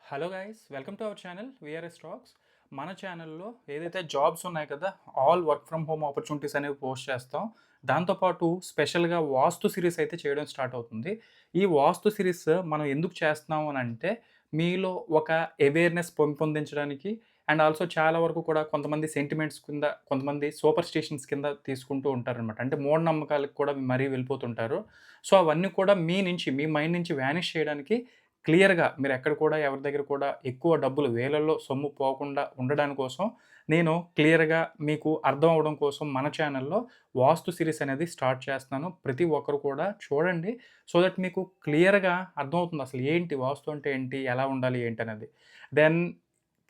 Hello guys, welcome to our channel VRS talks. మన ఛానల్లో ఏదైతే జాబ్స్ ఉన్నాయి కదా, all work from home opportunities అనేవి పోస్ట్ చేస్తాం. దాంతోపాటు స్పెషల్గా వాస్తు సిరీస్ అయితే చేయడం స్టార్ట్ అవుతుంది. ఈ వాస్తు సిరీస్ మనం ఎందుకు చేస్తున్నాం అని అంటే, మీలో ఒక అవేర్నెస్ పెంపొందించడానికి అండ్ ఆల్సో చాలా వరకు కూడా కొంతమంది సెంటిమెంట్స్ కింద, కొంతమంది సూపర్ స్టిషన్స్ కింద తీసుకుంటూ ఉంటారనమాట. అంటే మూఢనమ్మకాలకు కూడా మరీ వెళ్ళిపోతుంటారు. సో అవన్నీ కూడా మీ నుంచి, మీ మైండ్ నుంచి వ్యానిష్ చేయడానికి క్లియర్‌గా మీరెక్కడ కూడా ఎవరి దగ్గర కూడా ఎక్కువ డబ్బులు వేలల్లో సొమ్ము పోకుండా ఉండడాని కోసం, నేను క్లియర్‌గా మీకు అర్థం అవ్వడం కోసం మన ఛానల్‌లో వాస్తు సిరీస్ అనేది స్టార్ట్ చేస్తున్నాను. ప్రతి ఒక్కరు కూడా చూడండి. సో దట్ మీకు క్లియర్‌గా అర్థమవుతుంది అసలు ఏంటి వాస్తు అంటే ఏంటి? ఎలా ఉండాలి? ఏంటనేది. దెన్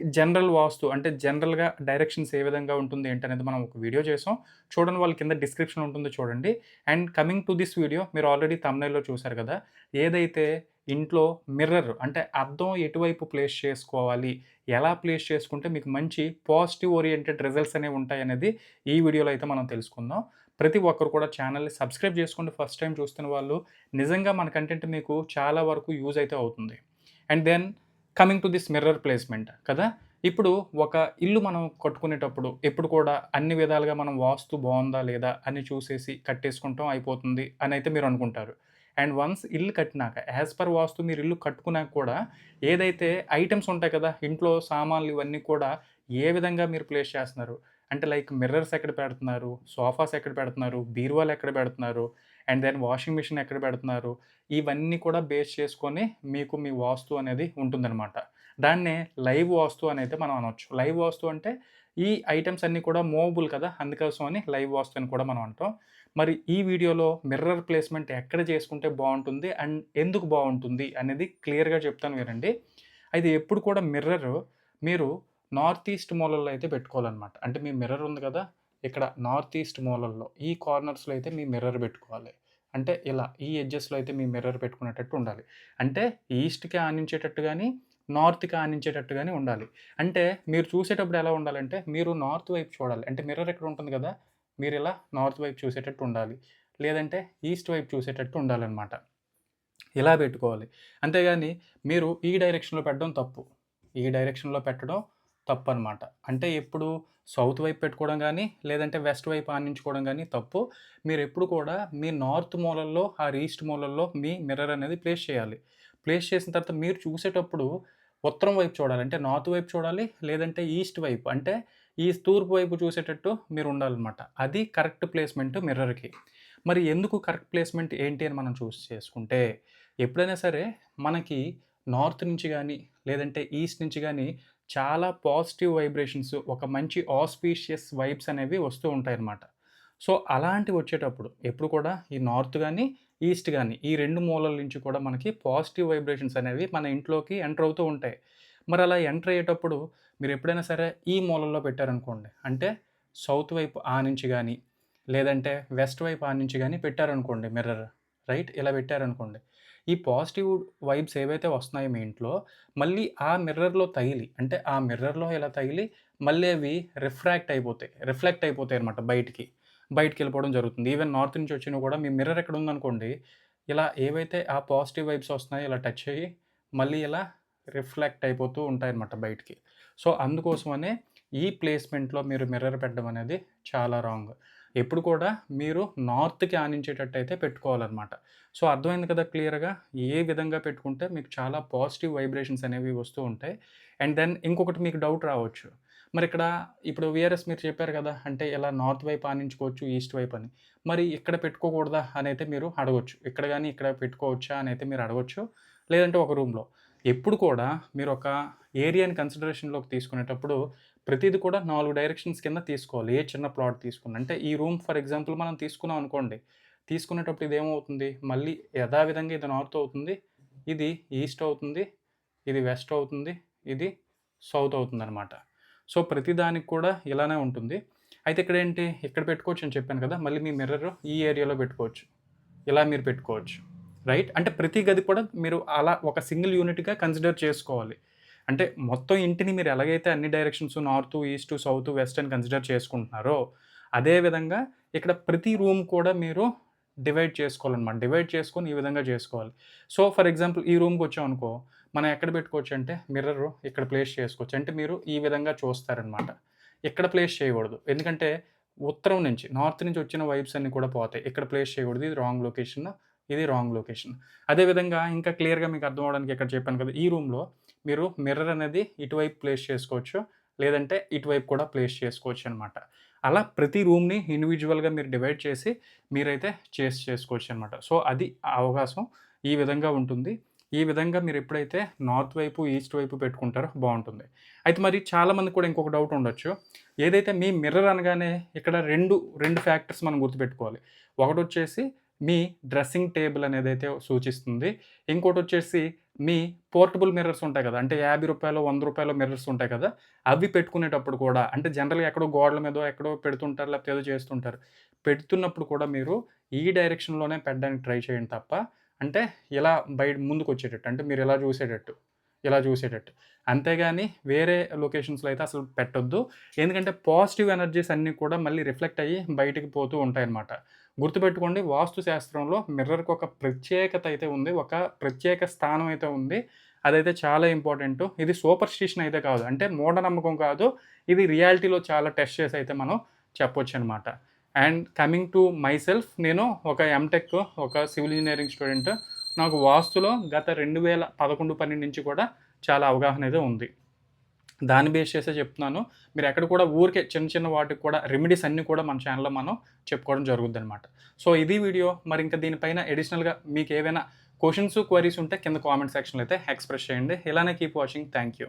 జనరల్ వాస్తు అంటే జనరల్‌గా డైరెక్షన్స్ ఏ విధంగా ఉంటుంది ఏంటనేది మనం ఒక వీడియో చేసాం. చూడని వాళ్ళు కింద డిస్క్రిప్షన్ ఉంటుంది చూడండి. And coming to this video మీరు ఆల్రెడీ థంబ్‌నెయిల్‌లో చూసారు కదా! ఏదైతే ఇంట్లో మిర్రర్ అంటే అద్దం ఎటువైపు ప్లేస్ చేసుకోవాలి? ఎలా ప్లేస్ చేసుకుంటే మీకు మంచి పాజిటివ్ ఓరియెంటెడ్ రిజల్ట్స్ అనేవి ఉంటాయనేది ఈ వీడియోలో అయితే మనం తెలుసుకుందాం. ప్రతి ఒక్కరు కూడా ఛానెల్‌ని సబ్స్క్రైబ్ చేసుకోండి. ఫస్ట్ టైమ్ చూస్తున్న వాళ్ళు. నిజంగా మన కంటెంట్ మీకు చాలా వరకు యూజ్ అయితే అవుతుంది. And then coming to this mirror placement కదా! ఇప్పుడు ఒక ఇల్లు మనం కట్టుకునేటప్పుడు ఎప్పుడు కూడా అన్ని విధాలుగా మనం వాస్తు బావుందా? లేదా? అని చూసేసి కట్టేసుకుంటాం అయిపోతుంది అనైతే మీరు అనుకుంటారు. అండ్ వన్స్ ఇల్లు కట్టినాక యాస్ పర్ వాస్తు మీరు ఇల్లు కట్టుకున్నాక కూడా ఏదైతే ఐటెమ్స్ ఉంటాయి కదా! ఇంట్లో సామాన్లు ఇవన్నీ కూడా ఏ విధంగా మీరు ప్లేస్ చేస్తున్నారు? అంటే లైక్ మిర్రర్స్ ఎక్కడ పెడుతున్నారు? సోఫాస్ ఎక్కడ పెడుతున్నారు? బీరువాలు ఎక్కడ పెడుతున్నారు? అండ్ దెన్ వాషింగ్ మిషన్ ఎక్కడ పెడుతున్నారు? ఇవన్నీ కూడా బేస్ చేసుకొని మీకు మీ వాస్తు అనేది ఉంటుందనమాట. దాన్నే లైవ్ వాస్తు అనైతే మనం అనొచ్చు. లైవ్ వాస్తు అంటే ఈ ఐటెమ్స్ అన్నీ కూడా మూవబుల్ కదా! అందుకోసమని లైవ్ వాస్తు అని కూడా మనం అంటాం. మరి ఈ వీడియోలో మిర్రర్ ప్లేస్‌మెంట్ ఎక్కడ చేసుకుంటే బావుంటుంది? అండ్ ఎందుకు బావుంటుంది? అనేది క్లియర్‌గా చెప్తాను వినండి. అయితే ఎప్పుడు కూడా మిర్రరు మీరు నార్త్ ఈస్ట్ మూలల్లో అయితే పెట్టుకోవాలనమాట. అంటే మీ మిర్రర్ ఉంది కదా! ఇక్కడ నార్త్ ఈస్ట్ మూలల్లో ఈ కార్నర్స్‌లో అయితే మీ మిర్రర్ పెట్టుకోవాలి. అంటే ఇలా ఈ ఎడ్జెస్‌లో అయితే మీ మిర్రర్ పెట్టుకునేటట్టు ఉండాలి. అంటే ఈస్ట్‌కి ఆనించేటట్టు గాని, నార్త్‌కి ఆనించేటట్టు గాని ఉండాలి. అంటే మీరు చూసేటప్పుడు ఎలా ఉండాలంటే, మీరు నార్త్ వైపు చూడాలి. అంటే మిర్రర్ ఇక్కడ ఉంటుంది గదా! మీరిలా నార్త్ వైపు చూసేటట్టు ఉండాలి. లేదంటే ఈస్ట్ వైపు చూసేటట్టు ఉండాలనమాట. ఇలా పెట్టుకోవాలి. అంతేగాని మీరు ఈ డైరెక్షన్‌లో పెట్టడం తప్పు. ఈ డైరెక్షన్‌లో పెట్టడం తప్పనమాట. అంటే ఎప్పుడు సౌత్ వైపు పెట్టుకోవడం గానీ, లేదంటే వెస్ట్ వైపు ఆనించుకోవడం గానీ తప్పు. మీరెప్పుడు కూడా మీ నార్త్ మూలల్లో ఆర్ ఈస్ట్ మూలల్లో మీ మిర్రర్ అనేది ప్లేస్ చేయాలి. ప్లేస్ చేసిన తర్వాత మీరు చూసేటప్పుడు ఉత్తరం వైపు చూడాలి. అంటే నార్త్ వైపు చూడాలి. లేదంటే ఈస్ట్ వైపు అంటే ఈ తూర్పు వైపు చూసేటట్టు మీరుండాలనమాట. అది కరెక్ట్ ప్లేస్‌మెంట్ మిర్రర్‌కి. మరి ఎందుకు కరెక్ట్ ప్లేస్‌మెంట్ ఏంటి అని మనం చూస్ చేసుకుంటే, ఎప్పుడైనా సరే మనకి నార్త్ నుంచి గానీ, లేదంటే ఈస్ట్ నుంచి గానీ చాలా పాజిటివ్ వైబ్రేషన్స్, ఒక మంచి ఆస్పీషియస్ వైబ్స్ అనేవి వస్తూ ఉంటాయన్నమాట. సో, అలాంటివొచ్చేటప్పుడు ఎప్పుడు కూడా ఈ నార్త్ గాని, ఈస్ట్ గాని ఈ 2 మూలల నుంచి కూడా మనకి పాజిటివ్ వైబ్రేషన్స్ అనేవి మన ఇంట్లోకి ఎంటర్ అవుతూ ఉంటాయి. మరలా ఎంటర్ అయ్యేటప్పుడు మీరెప్పుడైనా సరే ఈ మూలల్లో పెట్టారనుకోండి. అంటే సౌత్ వైపు ఆనించి గాని, లేదంటే వెస్ట్ వైపు ఆనించి గాని పెట్టారనుకోండి మిర్రర్. రైట్? ఇలా పెట్టారనుకోండి. ఈ పాజిటివ్ వైబ్స్ ఏవైతే వస్తున్నాయో మీ ఇంట్లో, మళ్ళీ ఆ మిర్రర్‌లో తగిలి అంటే ఆ మిర్రర్‌లో ఇలా తగిలి మళ్ళీ అవి రిఫ్లెక్ట్ అయిపోతాయన్నమాట బయటికి. బయటికెళ్ళిపోవడం జరుగుతుంది. ఈవెన్ నార్త్ నుంచి వచ్చినవి కూడా మీ మిర్రర్ ఇక్కడ ఉందనుకోండి, ఇలా ఏవైతే ఆ పాజిటివ్ వైబ్స్ వస్తున్నాయో ఇలా టచ్ అయ్యి, మళ్ళీ ఇలా రిఫ్లెక్ట్ అయిపోతూ ఉంటాయన్నమాట బయటికి. సో, అందుకోసమనే ఈ ప్లేస్‌మెంట్‌లో మీరు మిర్రర్ పెట్టడం అనేది చాలా రాంగ్. ఎప్పుడు కూడా మీరు నార్త్‌కి ఆనించేటట్టయితే పెట్టుకోవాలన్నమాట. సో, అర్థమైంది కదా క్లియర్‌గా. ఏ విధంగా పెట్టుకుంటే మీకు చాలా పాజిటివ్ వైబ్రేషన్స్ అనేవి వస్తూ ఉంటాయి. అండ్ దెన్ ఇంకొకటి మీకు డౌట్ రావచ్చు. మరిక్కడ ఇప్పుడు వీఆర్ఎస్ మీరు చెప్పారు కదా! అంటే ఇలా నార్త్ వైపు ఆనించుకోవచ్చు, ఈస్ట్ వైపు అని. మరి ఇక్కడ పెట్టుకోకూడదా అనైతే మీరు అడగొచ్చు. ఇక్కడ గాని ఇక్కడ పెట్టుకోవచ్చా అనైతే మీరు అడగొచ్చు. లేదంటే ఒక రూమ్‌లో. ఎప్పుడు కూడా మీరొక ఏరియాని కన్సిడరేషన్‌లోకి తీసుకునేటప్పుడు ప్రతీది కూడా 4 డైరెక్షన్స్ కింద తీసుకోవాలి. ఏ చిన్న ప్లాట్ తీసుకున్నా. అంటే ఈ రూమ్ ఫర్ ఎగ్జాంపుల్ మనం తీసుకున్నాం అనుకోండి. తీసుకునేటప్పుడు ఇదేమవుతుంది, మళ్ళీ యథావిధంగా ఇది నార్త్ అవుతుంది. ఇది ఈస్ట్ అవుతుంది. ఇది వెస్ట్ అవుతుంది. ఇది సౌత్ అవుతుందనమాట. సో, ప్రతి దానికి కూడా ఇలానే ఉంటుంది. అయితే ఇక్కడేంటి, ఇక్కడ పెట్టుకోవచ్చని చెప్పాను కదా! మళ్ళీ మీ మిర్రర్ ఈ ఏరియాలో పెట్టుకోవచ్చు. ఇలా మీరు పెట్టుకోవచ్చు. రైట్? అంటే ప్రతి గది కూడా మీరు అలా ఒక సింగిల్ యూనిట్‌గా కన్సిడర్ చేసుకోవాలి. అంటే మొత్తం ఇంటిని మీరు ఎలాగైతే అన్ని directions north, east, south, west అని కన్సిడర్ చేసుకుంటున్నారో, అదే విధంగా ఇక్కడ ప్రతి రూమ్ కూడా మీరు డివైడ్ చేసుకోవాలనమాట. డివైడ్ చేసుకొని ఈ విధంగా చేసుకోవాలి. సో, ఫర్ ఎగ్జాంపుల్ ఈ రూమ్‌కొచ్చామనుకో, మనం ఎక్కడ పెట్టుకోవచ్చు అంటే మిర్రర్ ఇక్కడ ప్లేస్ చేసుకోవచ్చు. అంటే మీరు ఈ విధంగా చూస్తారనమాట. ఇక్కడ ప్లేస్ చేయకూడదు. ఎందుకంటే ఉత్తరం నుంచి, నార్త్ నుంచి వచ్చిన వైబ్స్ అన్నీ కూడా పోతాయి. ఇక్కడ ప్లేస్ చేయకూడదు. ఇది రాంగ్ లొకేషన్. ఇది రాంగ్ లొకేషన్. అదే విధంగా ఇంకా క్లియర్‌గా మీకు అర్థం అవ్వడానికి ఇక్కడ చెప్పాను కదా! ఈ రూమ్‌లో మీరు మిర్రర్ అనేది ఇటువైపు ప్లేస్ చేసుకోవచ్చు. లేదంటే ఇటువైపు కూడా ప్లేస్ చేసుకోవచ్చనమాట. అలా ప్రతి రూమ్‌ని ఇండివిడ్యువల్‌గా మీరు డివైడ్ చేసి మీరైతే చేసుకోవచ్చనమాట. సో, అది ఆ అవకాశం ఈ విధంగా ఉంటుంది. ఈ విధంగా మీరెప్పుడైతే నార్త్ వైపు, ఈస్ట్ వైపు పెట్టుకుంటారో బావుంటుంది. అయితే మరి చాలామందికి కూడా ఇంకొక డౌట్ ఉండొచ్చు. ఏదైతే మీ మిర్రర్ అనగానే ఇక్కడ 2 ఫ్యాక్టర్స్ మనం గుర్తుపెట్టుకోవాలి. ఒకటొచ్చేసి మీ డ్రెస్సింగ్ టేబుల్ అనేదైతే సూచిస్తుంది. ఇంకోటొచ్చేసి మీ పోర్టబుల్ మిర్రర్స్ ఉంటాయి కదా! అంటే రూ. 50, రూ. 100 మిర్రర్స్ ఉంటాయి కదా! అవి పెట్టుకునేటప్పుడు కూడా అంటే జనరల్‌గా ఎక్కడో గోడల మీదో ఎక్కడో పెడుతుంటారు. లేకపోతే ఏదో చేస్తుంటారు. పెడుతున్నప్పుడు కూడా మీరు ఈ డైరెక్షన్‌లోనే పెట్టడానికి ట్రై చేయండి తప్ప అంటే ఇలా ముందుకొచ్చేటట్టు. అంటే మీరిలా జూసేటట్టు. ఇలా జూసేటట్టు. అంతేగాని వేరే లొకేషన్స్‌లో అయితే అసలు పెట్టొద్దు. ఎందుకంటే పాజిటివ్ ఎనర్జీస్ అన్నీ కూడా మళ్ళీ రిఫ్లెక్ట్ అయ్యి బయటికి పోతూ ఉంటాయన్నమాట. గుర్తుపెట్టుకోండి వాస్తు శాస్త్రంలో మిర్రర్‌కి ఒక ప్రత్యేకత అయితే ఉంది. ఒక ప్రత్యేక స్థానం అయితే ఉంది. అదైతే చాలా ఇంపార్టెంటు. ఇది సూపర్‌స్టిషన్ అయితే కాదు. అంటే మూఢనమ్మకం కాదు. ఇది రియాలిటీలో చాలా టెస్ట్ చేసి అయితే మనం చెప్పొచ్చనమాట. And coming to myself నేను ఒక ఎంటెక్, ఒక సివిల్ ఇంజినీరింగ్ స్టూడెంట్. నాకు వాస్తులో గత 2011, 12 నుంచి కూడా చాలా అవగాహన అయితే ఉంది. దాన్ని బేస్ చేసే చెప్తున్నాను. మీరెక్కడ కూడా ఊరికే చిన్న చిన్న వాటికి కూడా రెమెడీస్ అన్నీ కూడా మన ఛానెల్‌లో మనం చెప్పుకోవడం జరుగుద్దనమాట. సో, ఇది వీడియో. మరి ఇంకా దీనిపైన అడిషనల్‌గా మీకేవైనా క్వెషన్స్, క్వెరీస్ ఉంటే కింద కామెంట్ సెక్షన్‌లో అయితే ఎక్స్‌ప్రెస్ చేయండి. ఇలానే కీప్ వాచింగ్. Thank you.